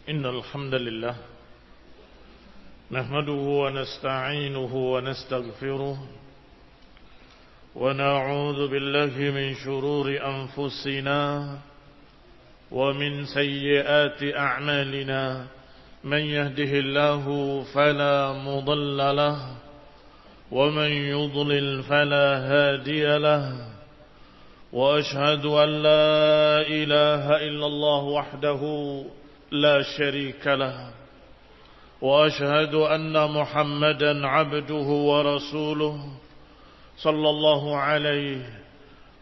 إن الحمد لله نحمده ونستعينه ونستغفره ونعوذ بالله من شرور أنفسنا ومن سيئات أعمالنا من يهده الله فلا مضل له ومن يضلل فلا هادي له وأشهد أن لا إله إلا الله وحده لا شريك له وأشهد أن محمدا عبده ورسوله صلى الله عليه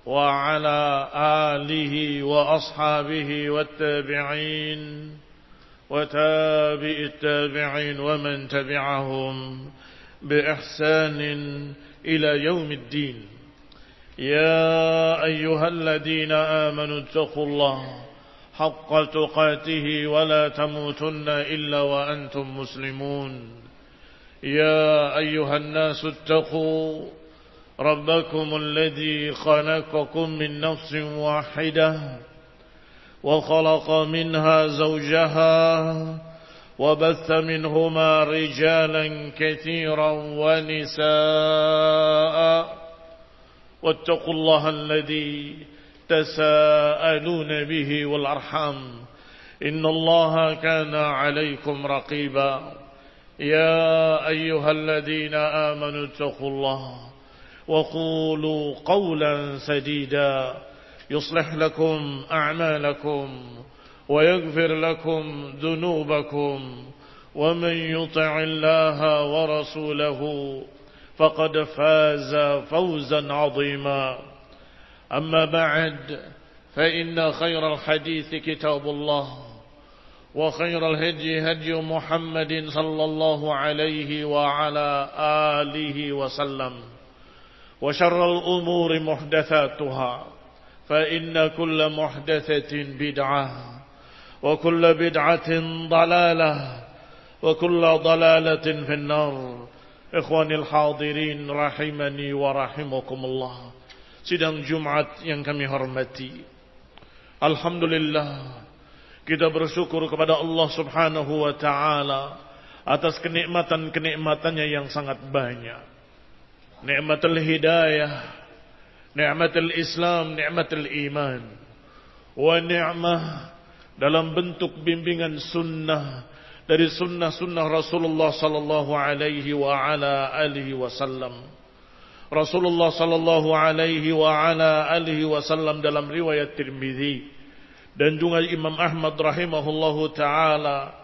وعلى آله وأصحابه والتابعين وتابع التابعين ومن تبعهم بإحسان إلى يوم الدين. يا أيها الذين آمنوا اتقوا الله حق تقاته ولا تموتن إلا وأنتم مسلمون. يا أيها الناس اتقوا ربكم الذي خلقكم من نفس واحدة وخلق منها زوجها وبث منهما رجالا كثيرا ونساء واتقوا الله الذي تساءلون به والأرحام إن الله كان عليكم رقيبا. يا أيها الذين آمنوا اتقوا الله وقولوا قولا سديدا يصلح لكم أعمالكم ويغفر لكم ذنوبكم ومن يطع الله ورسوله فقد فاز فوزا عظيما. أما بعد فإن خير الحديث كتاب الله وخير الهدي هدي محمد صلى الله عليه وعلى آله وسلم وشر الأمور محدثاتها فإن كل محدثة بدعة وكل بدعة ضلالة وكل ضلالة في النار. Ikhwanil hadirin rahimani wa rahimakumullah. Sidang Jumat yang kami hormati, alhamdulillah kita bersyukur kepada Allah Subhanahu wa taala atas kenikmatan-kenikmatannya yang sangat banyak. Nikmatul hidayah, nikmatul Islam, nikmatul iman, wa ni'mah dalam bentuk bimbingan sunnah dari sunnah-sunnah Rasulullah sallallahu alaihi wa ala alihi wasallam. Rasulullah sallallahu alaihi wa ala alihi wasallam dalam riwayat Tirmidzi dan juga Imam Ahmad rahimahullahu taala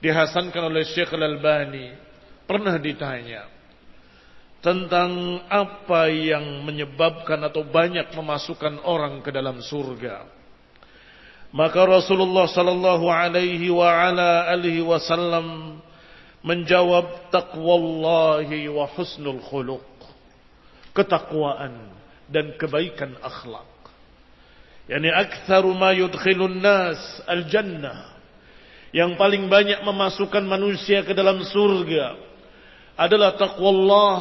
dihasankan oleh Syekh Al-Albani, pernah ditanya tentang apa yang menyebabkan atau banyak memasukkan orang ke dalam surga. Maka Rasulullah sallallahu alaihi wa ala alihi wasallam menjawab, taqwallahi wa husnul khuluq. Ketakwaan dan kebaikan akhlak. Yani aktsaru ma yudkhilun nas al-jannah. Yang paling banyak memasukkan manusia ke dalam surga adalah taqwallah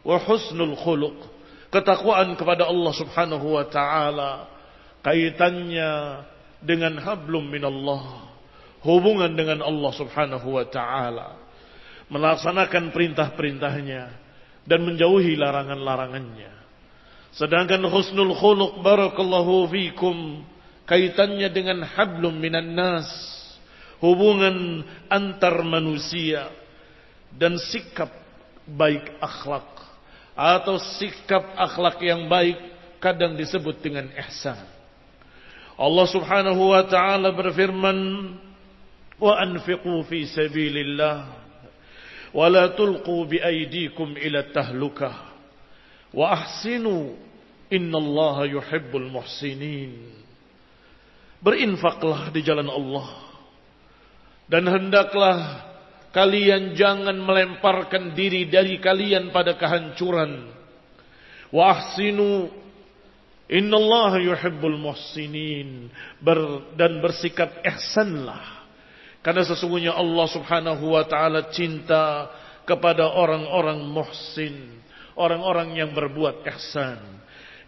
wa husnul khuluq. Ketakwaan kepada Allah Subhanahu wa taala. Kaitannya dengan hablum minallah, hubungan dengan Allah Subhanahu wa taala, melaksanakan perintah-perintahnya dan menjauhi larangan-larangannya. Sedangkan husnul khuluq barakallahu fikum kaitannya dengan hablum minan nas, hubungan antar manusia dan sikap baik akhlak atau sikap akhlak yang baik kadang disebut dengan ihsan. Allah Subhanahu wa taala berfirman, wa anfiqu fi sabilillah wa la tulqu bi aydikum ila tahlukah wa ahsinu innallaha yuhibbul muhsinin. Berinfaklah di jalan Allah dan hendaklah kalian jangan melemparkan diri dari kalian pada kehancuran. Wa ahsinu innallaha yuhibbul muhsinin. Dan bersikap ihsanlah, karena sesungguhnya Allah Subhanahu wa taala cinta kepada orang-orang muhsin, orang-orang yang berbuat ihsan.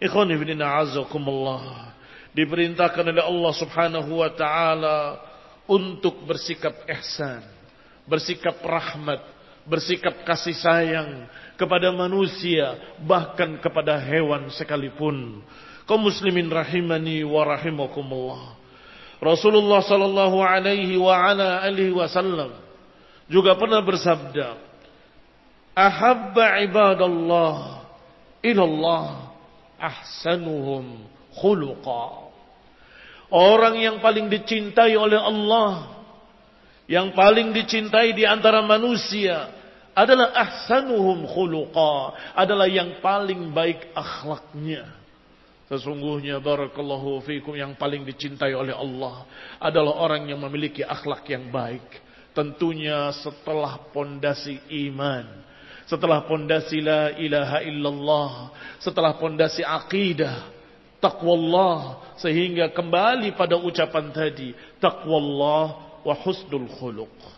Ikhwani fillah azakumullah, diperintahkan oleh Allah Subhanahu wa taala untuk bersikap ihsan, bersikap rahmat, bersikap kasih sayang kepada manusia, bahkan kepada hewan sekalipun. Kaum muslimin rahimani wa rahimakumullah. Rasulullah sallallahu alaihi wa ala alihi wasallam juga pernah bersabda, "Ahabba ibadallah ilallah ahsanuhum khuluqa." Orang yang paling dicintai oleh Allah, yang paling dicintai di antara manusia adalah ahsanuhum khuluqa, adalah yang paling baik akhlaknya. Sesungguhnya barakallahu fikum, yang paling dicintai oleh Allah adalah orang yang memiliki akhlak yang baik. Tentunya setelah pondasi iman, setelah pondasi la ilaha illallah, setelah pondasi akidah, taqwallah, sehingga kembali pada ucapan tadi, taqwallah wa husnul khuluq.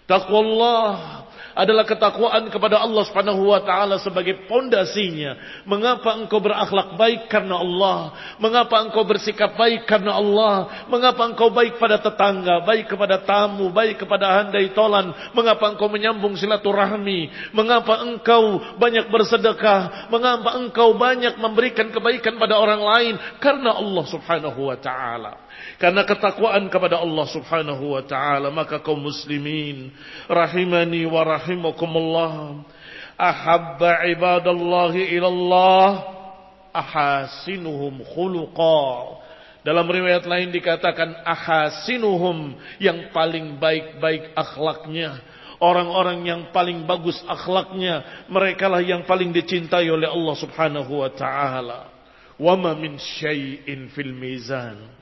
Taqwallah adalah ketakwaan kepada Allah Subhanahu wa taala sebagai pondasinya. Mengapa engkau berakhlak baik? Karena Allah. Mengapa engkau bersikap baik? Karena Allah. Mengapa engkau baik pada tetangga, baik kepada tamu, baik kepada handai tolan? Mengapa engkau menyambung silaturahmi? Mengapa engkau banyak bersedekah? Mengapa engkau banyak memberikan kebaikan pada orang lain? Karena Allah Subhanahu wa taala. Karena ketakwaan kepada Allah Subhanahu wa taala. Maka kaum muslimin rahimani wa rahimakumullah, ahabba ibadallahi ilallah ahasinuhum khuluqa. Dalam riwayat lain dikatakan ahasinuhum, yang paling baik-baik akhlaknya. Orang-orang yang paling bagus akhlaknya, merekalah yang paling dicintai oleh Allah Subhanahu wa taala. Wa ma min syai'in fil mizan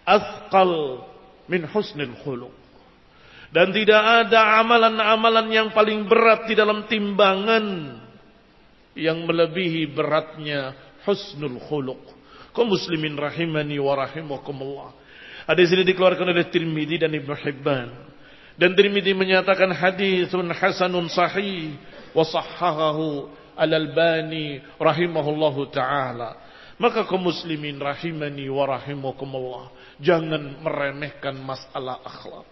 athqal min husnil khuluq. Dan tidak ada amalan-amalan yang paling berat di dalam timbangan yang melebihi beratnya husnul khuluq. Kaum muslimin rahimani wa rahimakumullah. Hadis ini dikeluarkan oleh Tirmidzi dan Ibnu Hibban. Dan Tirmidzi menyatakan haditsun hasanun sahih wa sahhahahu Al-Albani rahimahullahu taala. Maka kaum muslimin rahimani wa rahimakumullah, jangan meremehkan masalah akhlak.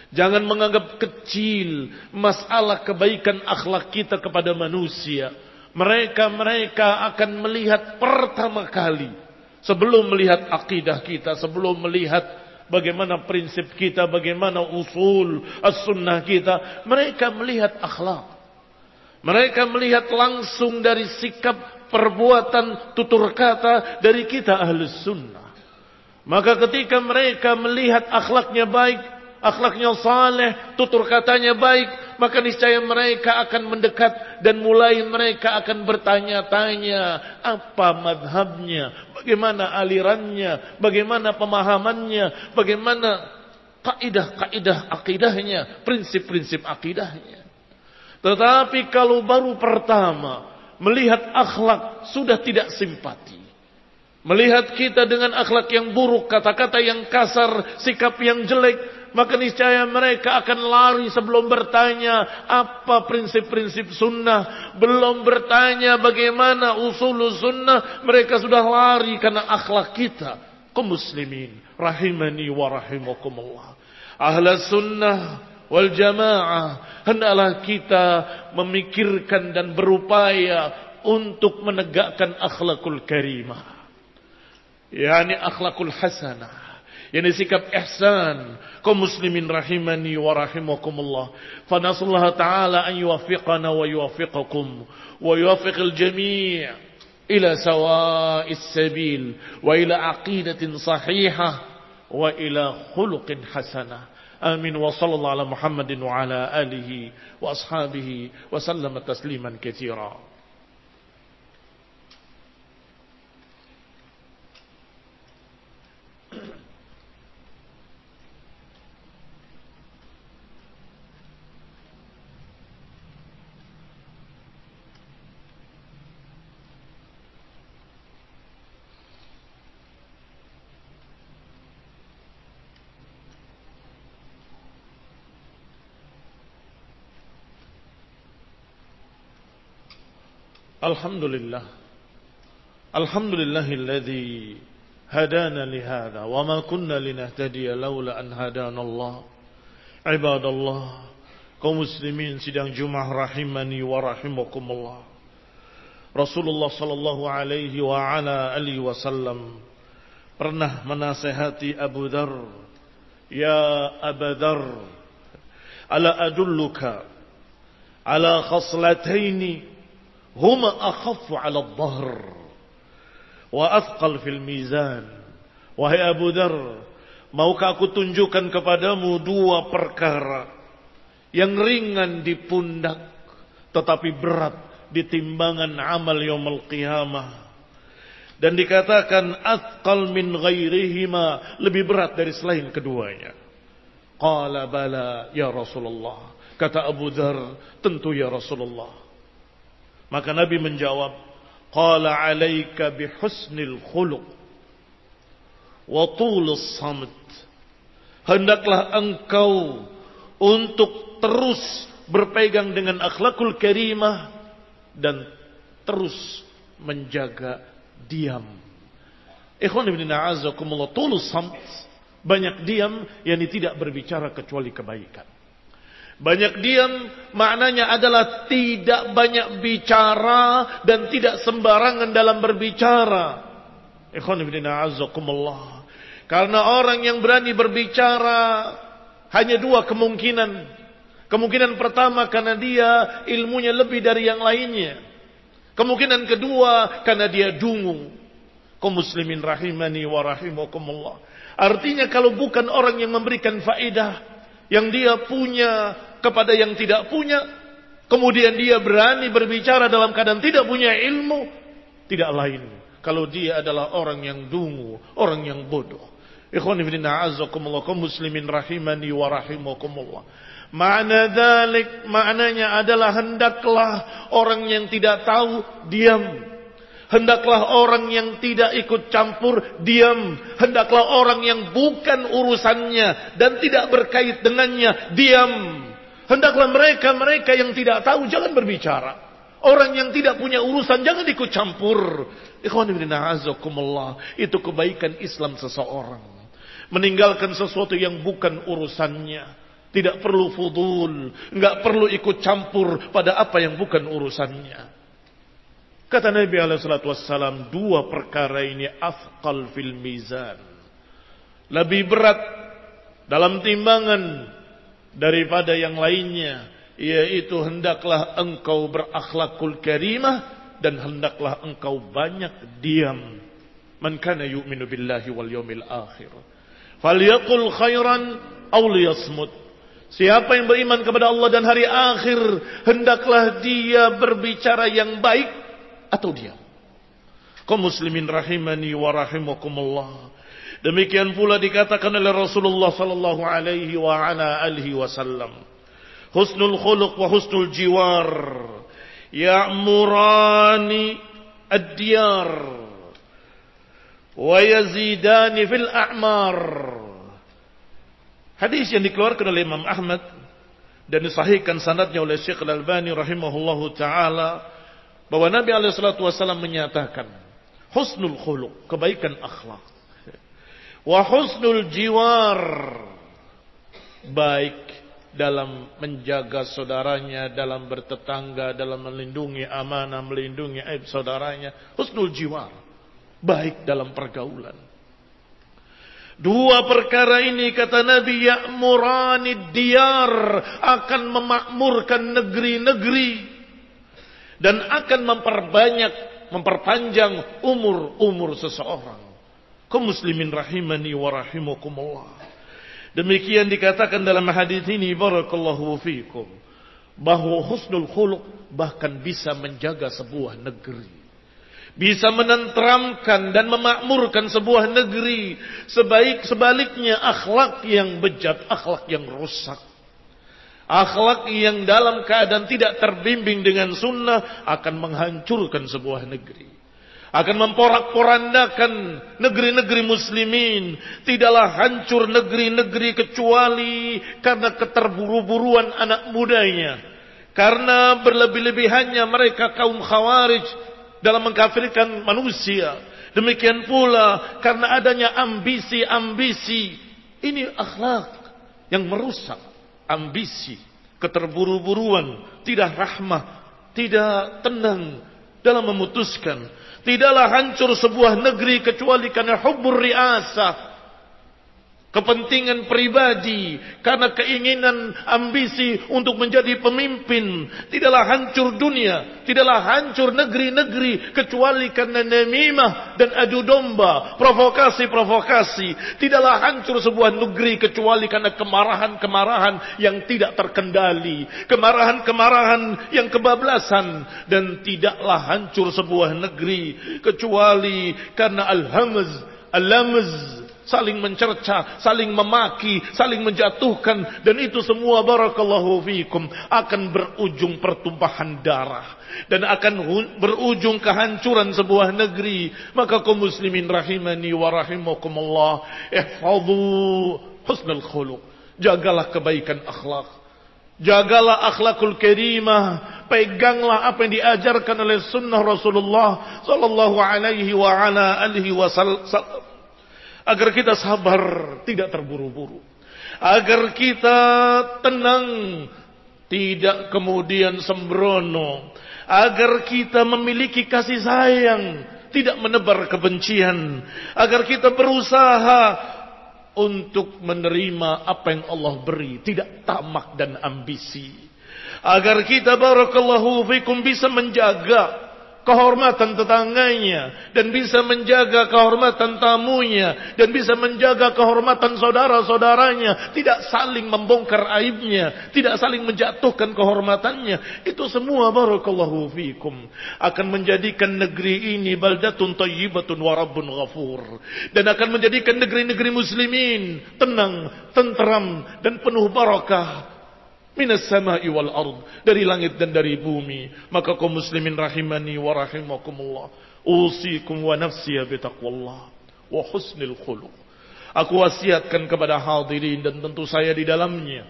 Jangan menganggap kecil masalah kebaikan akhlak kita kepada manusia. Mereka akan melihat pertama kali, sebelum melihat akidah kita, sebelum melihat bagaimana prinsip kita, bagaimana usul as-sunnah kita, mereka melihat akhlak. Mereka melihat langsung dari sikap, perbuatan, tutur kata dari kita ahlus sunnah. Maka ketika mereka melihat akhlaknya baik, akhlaknya saleh, tutur katanya baik, maka niscaya mereka akan mendekat dan mulai mereka akan bertanya-tanya apa madhabnya, bagaimana alirannya, bagaimana pemahamannya, bagaimana kaidah-kaidah akidahnya, prinsip-prinsip akidahnya. Tetapi kalau baru pertama melihat akhlak sudah tidak simpati, melihat kita dengan akhlak yang buruk, kata-kata yang kasar, sikap yang jelek, maka niscaya mereka akan lari sebelum bertanya apa prinsip-prinsip sunnah, belum bertanya bagaimana usul sunnah, mereka sudah lari karena akhlak kita. Kaum muslimin rahimani wa rahimakumullah, ahlus sunnah wal jamaah, hendaklah kita memikirkan dan berupaya untuk menegakkan akhlakul karimah, yakni akhlakul hasanah, yakni sikap ihsan. Kaum muslimin rahimani wa rahimakumullah, fa nasallahu ta'ala an yuwaffiqana wa yuwaffiqakum wa yuwaffiqal jami' ila sawa'is sabil wa ila aqidatin sahihah wa ila khuluqin hasanah. Amin wa sallallahu ala Muhammadin wa ala alihi wa ashabihi wa sallama tasliman katsira. Alhamdulillah. Alhamdulillahilladzi هدانا لهذا وما كنا لنهتدي لولا أن هدانا الله. عباد الله, kaum muslimin sidang Jumat rahimani wa rahimakumullah. Rasulullah sallallahu alaihi wa ala alihi wasallam pernah menasihati Abu Dzar, "Ya Abu Dzar, ala adulluka ala khaslataini huma akhaffu ala adh-dhahr wa athqal fil mizan." Wahai Abu Dzar, maukah aku tunjukkan kepadamu dua perkara yang ringan di pundak tetapi berat di timbangan amal yaumul qiyamah. Dan dikatakan athqal min ghairihima, lebih berat dari selain keduanya. Qala bala ya Rasulullah. Kata Abu Dzar, tentu ya Rasulullah. Maka Nabi menjawab, qala alaika bihusnil khuluq wa tulus samt. Hendaklah engkau untuk terus berpegang dengan akhlakul karimah dan terus menjaga diam. Ikhwan ibn a'azakumullah, tulus samt, banyak diam, yakni tidak berbicara kecuali kebaikan. Banyak diam maknanya adalah tidak banyak bicara dan tidak sembarangan dalam berbicara. Ikhwan ibn a'azakumullah, karena orang yang berani berbicara hanya dua kemungkinan. Kemungkinan pertama karena dia ilmunya lebih dari yang lainnya. Kemungkinan kedua karena dia dungu. Kaum muslimin rahimani wa rahimakumullah. Artinya kalau bukan orang yang memberikan faedah yang dia punya kepada yang tidak punya, kemudian dia berani berbicara dalam keadaan tidak punya ilmu, tidak lain kalau dia adalah orang yang dungu, orang yang bodoh. Ikhwan fillah a'azzakumullah, kaum muslimin rahimani wa rahimakumullah. Makna dzalik, maknanya adalah hendaklah orang yang tidak tahu diam. Hendaklah orang yang tidak ikut campur diam. Hendaklah orang yang bukan urusannya dan tidak berkait dengannya diam. Hendaklah mereka yang tidak tahu jangan berbicara. Orang yang tidak punya urusan jangan ikut campur. Ikhwan fillah a'azzakumullah, itu kebaikan Islam seseorang. Meninggalkan sesuatu yang bukan urusannya. Tidak perlu fudul, enggak perlu ikut campur pada apa yang bukan urusannya. Kata Nabi SAW, dua perkara ini afqal fil mizan, lebih berat dalam timbangan daripada yang lainnya, yaitu hendaklah engkau berakhlakul karimah dan hendaklah engkau banyak diam. Man kana yu'minu billahi wal yawmil akhir falyaqul khairan aw liyasmut. Siapa yang beriman kepada Allah dan hari akhir, hendaklah dia berbicara yang baik atau diam. Kaum muslimin rahimani wa rahimakumullah. Demikian pula dikatakan oleh Rasulullah sallallahu alaihi wa ala alihi wasallam, husnul khuluq wa husnul jiwar ya'murani ad-diyar wa yazidani fil a'mar. Hadis yang dikeluarkan oleh Imam Ahmad dan disahihkan sanadnya oleh Syekh Al-Albani rahimahullahu taala, bahwa Nabi SAW menyatakan husnul khuluq, kebaikan akhlak, wa husnul jiwar, baik dalam menjaga saudaranya, dalam bertetangga, dalam melindungi amanah, melindungi aib saudaranya. Husnul jiwar, baik dalam pergaulan. Dua perkara ini kata Nabi ya'murani diyar, akan memakmurkan negeri-negeri dan akan memperpanjang umur seseorang. Kaum muslimin rahimani wa rahimakumullah. Demikian dikatakan dalam hadis ini, barakallahu fikum, bahwa husnul khuluq bahkan bisa menjaga sebuah negeri, bisa menenteramkan dan memakmurkan sebuah negeri. Sebaliknya akhlak yang bejat, akhlak yang rusak, akhlak yang dalam keadaan tidak terbimbing dengan sunnah akan menghancurkan sebuah negeri, akan memporak-porandakan negeri-negeri muslimin. Tidaklah hancur negeri-negeri kecuali karena keterburu-buruan anak mudanya, karena berlebih-lebihannya mereka kaum khawarij dalam mengkafirkan manusia. Demikian pula karena adanya ambisi-ambisi. Ini akhlak yang merusak. Ambisi, keterburu-buruan, tidak rahmah, tidak tenang dalam memutuskan. Tidaklah hancur sebuah negeri kecuali karena hubbur riasah, kepentingan pribadi, karena keinginan ambisi untuk menjadi pemimpin. Tidaklah hancur dunia, tidaklah hancur negeri-negeri kecuali karena namimah dan adu domba, provokasi-provokasi. Tidaklah hancur sebuah negeri kecuali karena kemarahan-kemarahan yang tidak terkendali, kemarahan-kemarahan yang kebablasan. Dan tidaklah hancur sebuah negeri kecuali karena al-lamz, saling mencerca, saling memaki, saling menjatuhkan. Dan itu semua barakallahu fikum akan berujung pertumpahan darah, dan akan berujung kehancuran sebuah negeri. Maka kaum muslimin rahimani wa rahimakumullah, ihfadhu husnul khuluq, jagalah kebaikan akhlak, jagalah akhlakul karimah, peganglah apa yang diajarkan oleh sunnah Rasulullah sallallahu alaihi wa ala alihi wasallam, agar kita sabar, tidak terburu-buru. Agar kita tenang, tidak kemudian sembrono. Agar kita memiliki kasih sayang, tidak menebar kebencian. Agar kita berusaha untuk menerima apa yang Allah beri, tidak tamak dan ambisi. Agar kita barakallahu fikum bisa menjaga kehormatan tetangganya, dan bisa menjaga kehormatan tamunya, dan bisa menjaga kehormatan saudara-saudaranya, tidak saling membongkar aibnya, tidak saling menjatuhkan kehormatannya. Itu semua barakallahu fikum akan menjadikan negeri ini baldatun thayyibatun wa rabbun ghafur, dan akan menjadikan negeri-negeri muslimin tenang, tentram, dan penuh barakah minas sama'i wal ard, dari langit dan dari bumi. Maka kaum muslimin rahimani wa rahimakumullah, usikum wa nafsi bitaqwallah wa husnil khuluq. Aku wasiatkan kepada hadirin dan tentu saya di dalamnya,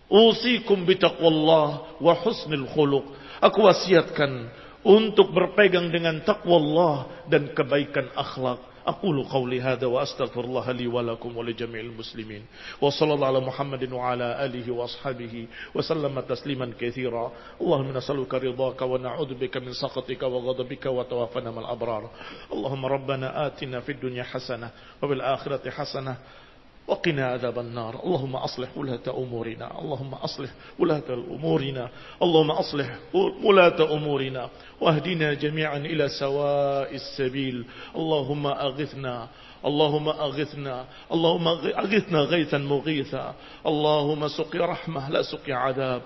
usikum bitaqwallah wa husnil khuluq. Aku wasiatkan untuk berpegang dengan taqwallah dan kebaikan akhlak. أقول قولي هذا وأستغفر الله لي ولكم ولجميع المسلمين وصلى الله على محمد وعلى آله وأصحابه وسلم تسليما كثيرا. اللهم نسألك رضاك ونعوذ بك من سخطك وغضبك وتوفنا مع الأبرار. اللهم ربنا آتنا في الدنيا حسنة وفي الآخرة حسنة وقنا عذاب النار. اللهم أصلح ولاة أمورنا، اللهم أصلح ولاة أمورنا، اللهم أصلح ولاة أمورنا واهدنا جميعا إلى سواء السبيل. اللهم أغثنا، اللهم أغثنا، اللهم أغثنا غيثا مغيثا. اللهم سقي رحمة لا سقي عذاب.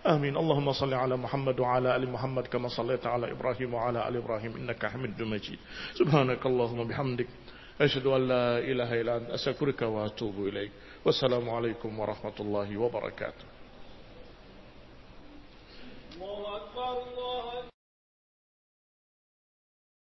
آمين. اللهم صل على محمد وعلى آل محمد كما صليت على إبراهيم وعلى آل إبراهيم إنك حميد مجيد. سبحانك اللهم وبحمدك أشهد أن لا إله إلا أنت أستغفرك وأتوب إليك. والسلام عليكم ورحمة الله وبركاته.